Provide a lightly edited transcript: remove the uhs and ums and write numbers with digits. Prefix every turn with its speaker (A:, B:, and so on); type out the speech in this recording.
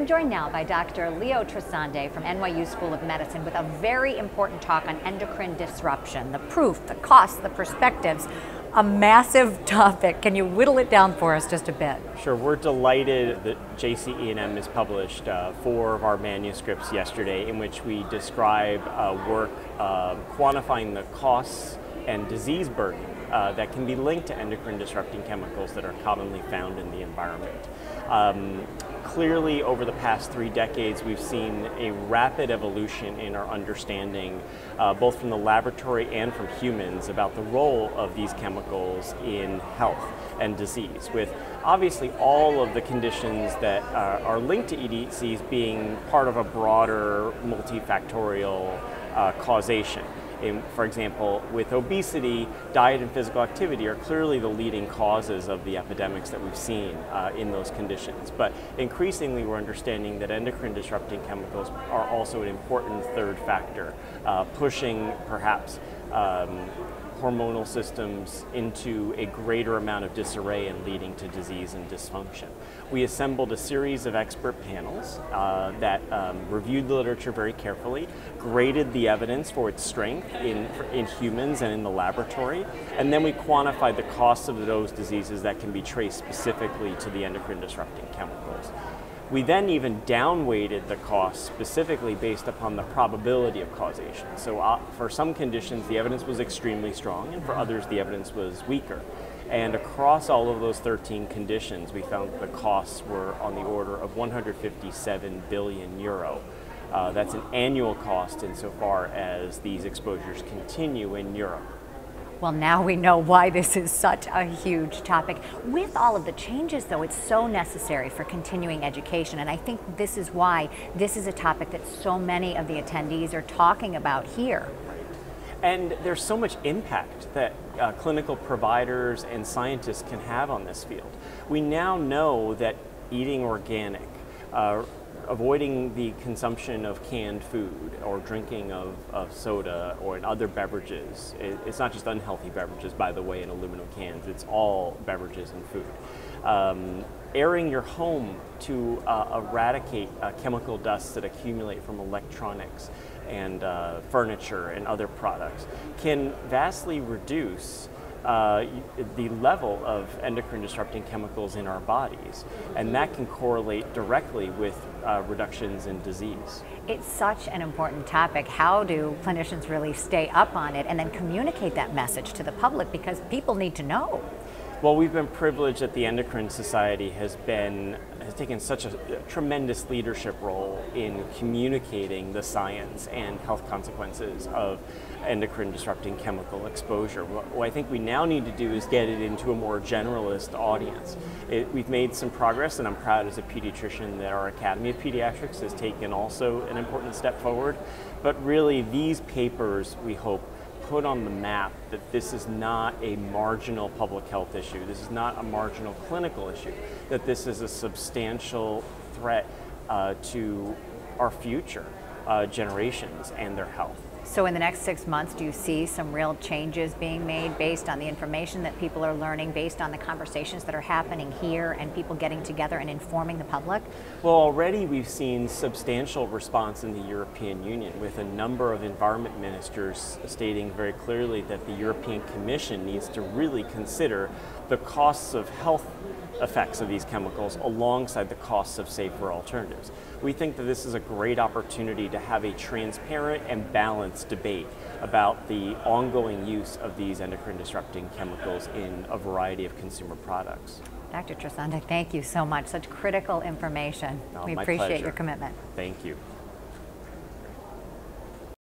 A: I'm joined now by Dr. Leo Trasande from NYU School of Medicine with a very important talk on endocrine disruption, the proof, the costs, the perspectives, a massive topic. Can you whittle it down for us just a bit?
B: Sure, we're delighted that JCE&M has published 4 of our manuscripts yesterday in which we describe work quantifying the costs and disease burden that can be linked to endocrine disrupting chemicals that are commonly found in the environment. Clearly, over the past 3 decades, we've seen a rapid evolution in our understanding, both from the laboratory and from humans, about the role of these chemicals in health and disease, with obviously all of the conditions that are linked to EDCs being part of a broader multifactorial causation. For example, with obesity, diet and physical activity are clearly the leading causes of the epidemics that we've seen in those conditions. But increasingly, we're understanding that endocrine disrupting chemicals are also an important third factor, pushing perhaps hormonal systems into a greater amount of disarray and leading to disease and dysfunction. We assembled a series of expert panels that reviewed the literature very carefully, graded the evidence for its strength in humans and in the laboratory, and then we quantified the costs of those diseases that can be traced specifically to the endocrine disrupting chemicals. We then even downweighted the costs specifically based upon the probability of causation. So for some conditions, the evidence was extremely strong, and for others, the evidence was weaker. And across all of those 13 conditions, we found the costs were on the order of 157 billion euro. That's an annual cost insofar as these exposures continue in Europe.
A: Well, now we know why this is such a huge topic. With all of the changes, though, it's so necessary for continuing education, and I think this is why this is a topic that so many of the attendees are talking about here.
B: And there's so much impact that clinical providers and scientists can have on this field. We now know that eating organic, avoiding the consumption of canned food or drinking of soda or in other beverages. It's not just unhealthy beverages, by the way, in aluminum cans. It's all beverages and food. Airing your home to eradicate chemical dusts that accumulate from electronics and furniture and other products can vastly reduce the level of endocrine disrupting chemicals in our bodies, and that can correlate directly with reductions in disease.
A: It's such an important topic. How do clinicians really stay up on it and then communicate that message to the public, because people need to know?
B: Well, we've been privileged that the Endocrine Society has taken such a tremendous leadership role in communicating the science and health consequences of endocrine disrupting chemical exposure. What I think we now need to do is get it into a more generalist audience. We've made some progress, and I'm proud as a pediatrician that our Academy of Pediatrics has taken also an important step forward. But really, these papers, we hope, put on the map that this is not a marginal public health issue, this is not a marginal clinical issue, that this is a substantial threat to our future generations and their health.
A: So in the next 6 months, do you see some real changes being made based on the information that people are learning, based on the conversations that are happening here and people getting together and informing the public?
B: Well, already we've seen substantial response in the European Union, with a number of environment ministers stating very clearly that the European Commission needs to really consider the costs of health effects of these chemicals alongside the costs of safer alternatives. We think that this is a great opportunity to have a transparent and balanced debate about the ongoing use of these endocrine disrupting chemicals in a variety of consumer products.
A: Dr. Trasande, thank you so much. Such critical information. We appreciate your commitment.
B: Thank you.